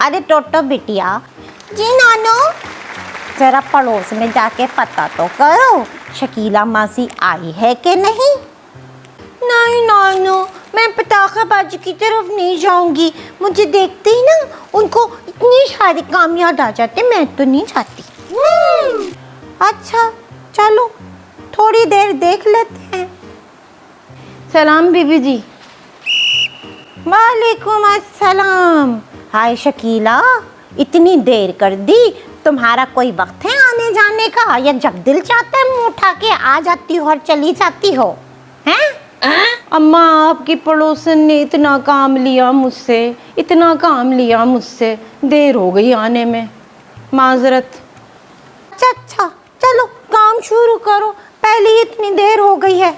अरे टोटो बिटिया। जी नानो। जरा पड़ोस में जाके पता तो करो शकीला मासी आई है कि नहीं। नहीं नानो, मैं पटाखाबाजी की तरफ नहीं जाऊंगी। मुझे देखते ही ना उनको इतनी सारे काम याद आ जाते, मैं तो नहीं चाहती। अच्छा चलो थोड़ी देर देख लेते हैं। सलाम बीबी जी। वालेकुम अस्सलाम। हाय शकीला, इतनी देर कर दी। तुम्हारा कोई वक्त है आने जाने का, या जब दिल चाहता है मुंह उठा के आ जाती हो और चली जाती हो? हैं? अम्मा, आपकी पड़ोसन ने इतना काम लिया मुझसे, देर हो गई आने में, माजरत। अच्छा चलो काम शुरू करो, पहले ही इतनी देर हो गई है।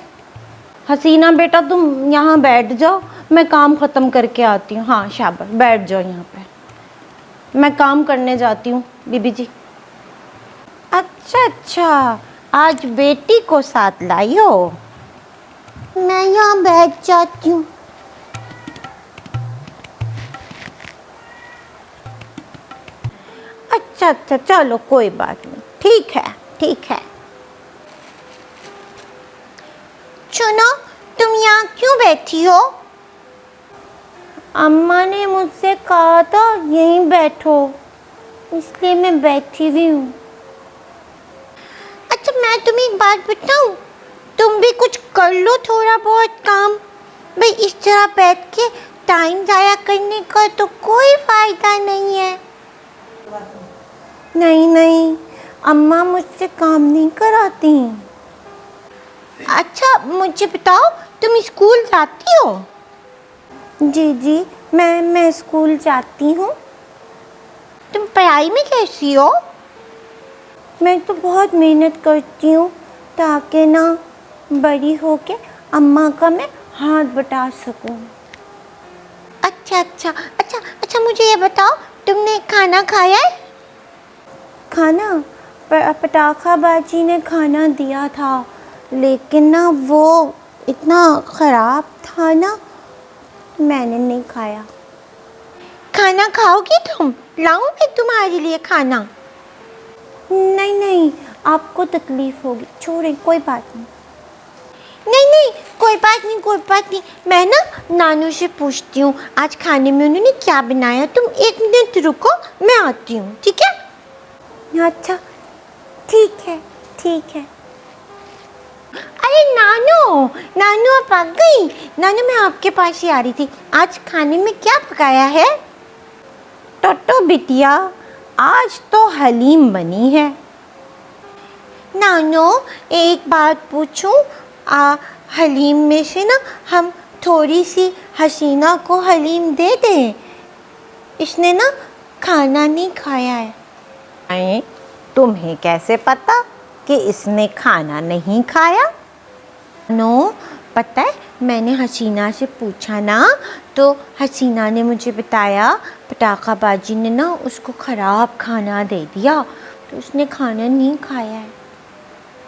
हसीना बेटा तुम यहाँ बैठ जाओ, मैं काम ख़त्म करके आती हूँ। हाँ शाबाश, बैठ जाओ यहाँ पे, मैं काम करने जाती हूँ बीबी जी। अच्छा, आज बेटी को साथ लाई हो। मैं यहाँ बैठ जाती हूँ। अच्छा चलो कोई बात नहीं, ठीक है। सुनो, तुम यहाँ क्यों बैठी हो? अम्मा ने मुझसे कहा था यहीं बैठो, इसलिए मैं बैठी हुई हूँ। अच्छा मैं तुम्हें एक बात बताऊँ, तुम भी कुछ कर लो थोड़ा बहुत काम। भाई इस तरह बैठ के टाइम ज़ाया करने का तो कोई फ़ायदा नहीं है। नहीं, अम्मा मुझसे काम नहीं कराती। अच्छा मुझे बताओ, तुम स्कूल जाती हो? जी, मैं स्कूल जाती हूँ। तुम पढ़ाई में कैसी हो? मैं तो बहुत मेहनत करती हूँ ताकि ना बड़ी होके अम्मा का मैं हाथ बटा सकूँ। अच्छा मुझे ये बताओ, तुमने खाना खाया है? खाना? पटाखाबाजी ने खाना दिया था, लेकिन ना वो इतना ख़राब था ना, मैंने नहीं खाया। खाना खाओगी तुम? लाऊं मैं तुम्हारे लिए खाना? नहीं, आपको तकलीफ़ होगी, छोड़ें, कोई बात नहीं। नहीं, कोई बात नहीं। मैं ना नानू से पूछती हूँ आज खाने में उन्होंने क्या बनाया। तुम 1 मिनट रुको, मैं आती हूँ, ठीक है? अच्छा ठीक है। अरे नानू आप आ गई। नानू मैं आपके पास ही आ रही थी, आज खाने में क्या पकाया है? टोटो बिटिया, आज तो हलीम बनी है। नानू एक बात पूछूं, हलीम में से ना हम थोड़ी सी हसीना को हलीम दे दें, इसने ना खाना नहीं खाया है। तुम्हें कैसे पता कि इसने खाना नहीं खाया? नो पता है, मैंने हसीना से पूछा ना, तो हसीना ने मुझे बताया पटाखाबाजी ने ना उसको ख़राब खाना दे दिया, तो उसने खाना नहीं खाया है।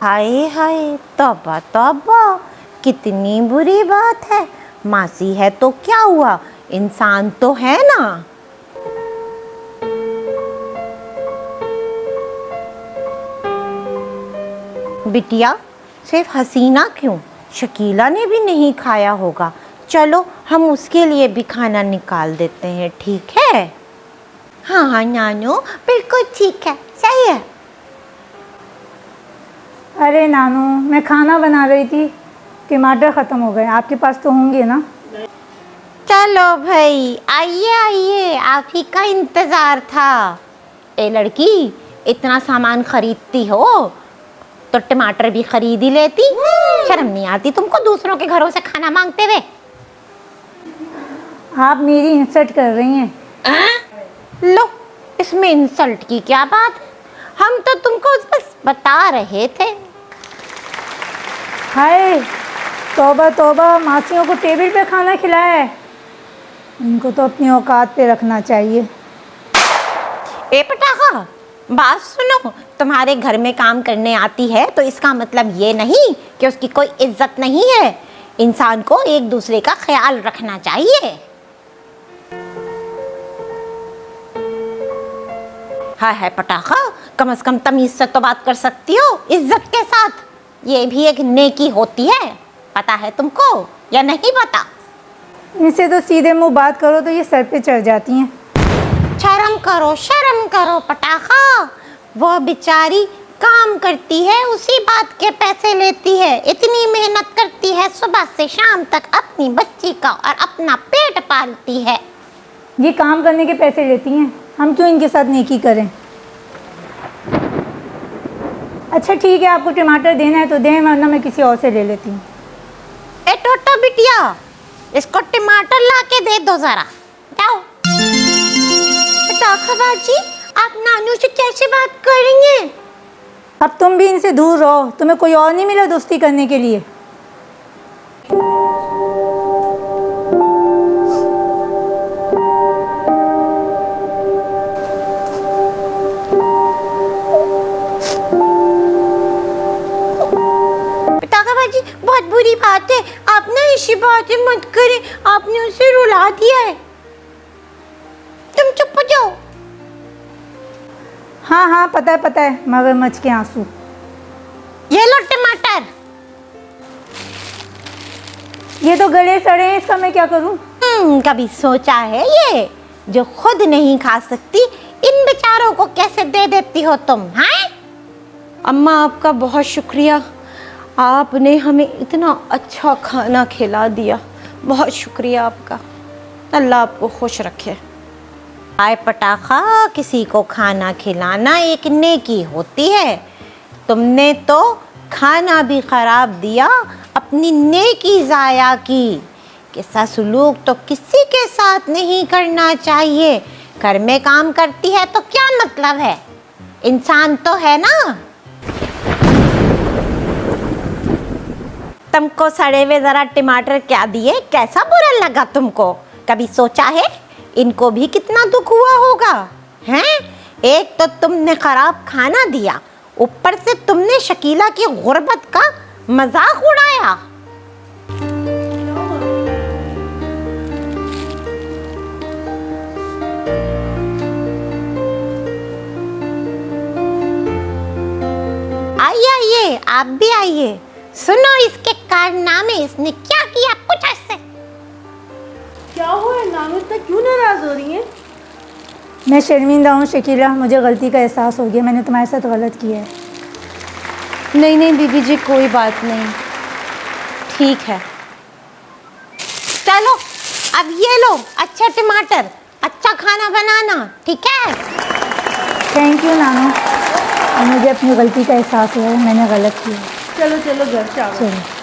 हाय तौबा, कितनी बुरी बात है। मासी है तो क्या हुआ, इंसान तो है ना। बिटिया सिर्फ हसीना क्यों, शकीला ने भी नहीं खाया होगा। चलो हम उसके लिए भी खाना निकाल देते हैं, ठीक है? हाँ नानू बिल्कुल ठीक है, सही है। अरे नानू, मैं खाना बना रही थी, टमाटर ख़त्म हो गए, आपके पास तो होंगे ना? चलो भाई आइए, आप ही का इंतज़ार था। ए लड़की, इतना सामान खरीदती हो तो टमाटर भी खरीद ही लेती। शर्म नहीं आती तुमको दूसरों के घरों से खाना मांगते हुए? आप मेरी इंसल्ट कर रही हैं। लो, इसमें इंसल्ट की क्या बात है, हम तो तुमको बस बता रहे थे। हाय तौबा, मासियों को टेबल पे खाना खिलाया है, उनको तो अपनी औकात पे रखना चाहिए। ए पटाखा, बात सुनो, तुम्हारे घर में काम करने आती है तो इसका मतलब ये नहीं कि उसकी कोई इज्जत नहीं है। इंसान को एक दूसरे का ख्याल रखना चाहिए। हाँ है पटाखा, कम से कम तमीज से तो बात कर सकती हो, इज्जत के साथ। ये भी एक नेकी होती है, पता है तुमको या नहीं पता? इनसे तो सीधे मुंह बात करो तो ये सर पे चढ़ जाती हैं। शर्म करो पटाखा। वो बेचारी काम करती है, उसी बात के पैसे लेती है, इतनी मेहनत करती है सुबह से शाम तक अपनी बच्ची का और अपना पेट पालती है। ये काम करने के पैसे लेती हैं, हम क्यों इनके साथ नेकी करें। अच्छा ठीक है, आपको टमाटर देना है तो दें, वरना मैं किसी और से ले लेती हूँ। ए टोटो बिटिया, इसको टमाटर ला के दे दो जरा, जाओ। पटाखा बाजी, आप नानू से कैसे बात करेंगे? अब तुम भी इनसे दूर रहो, तुम्हें कोई और नहीं मिला दोस्ती करने के लिए। पटाखा बाजी, बहुत बुरी बात है, आप ना ऐसी बातें मत करें, आपने उसे रुला दिया है। तुम चुप हो जाओ। हाँ हाँ पता है, मगरमच्छ के आंसू। ये लो टमाटर। ये तो गले सड़े हैं, इसका मैं क्या करूं? कभी सोचा है ये जो खुद नहीं खा सकती, इन बेचारों को कैसे दे देती हो तुम? हैं? अम्मा आपका बहुत शुक्रिया, आपने हमें इतना अच्छा खाना खिला दिया, बहुत शुक्रिया आपका, अल्लाह आपको खुश रखे। आए पटाखा, किसी को खाना खिलाना एक नेकी होती है, तुमने तो खाना भी खराब दिया, अपनी नेकी ज़ाया की। कैसा सलूक तो किसी के साथ नहीं करना चाहिए। घर में काम करती है तो क्या मतलब है, इंसान तो है ना। तुमको सड़े हुए ज़रा टमाटर क्या दिए, कैसा बुरा लगा तुमको? कभी सोचा है इनको भी कितना दुख हुआ होगा? हैं? एक तो तुमने खराब खाना दिया, ऊपर से तुमने शकीला की गुर्बत का मजाक उड़ाया। आइए, आप भी आइए, सुनो इसके कारनामे, इसने क्या किया, कुछ ऐसे। क्या हुआ है नानू, इतना क्यों नाराज हो रही हैं? मैं शर्मिंदा हूँ शकीला, मुझे गलती का एहसास हो गया, मैंने तुम्हारे साथ गलत किया है। नहीं बीबी जी, कोई बात नहीं, ठीक है। चलो अब ये लो अच्छा टमाटर, अच्छा खाना बनाना, ठीक है? थैंक यू नानू, मुझे अपनी गलती का एहसास हुआ है, मैंने गलत किया। चलो घर से आओ। चलो।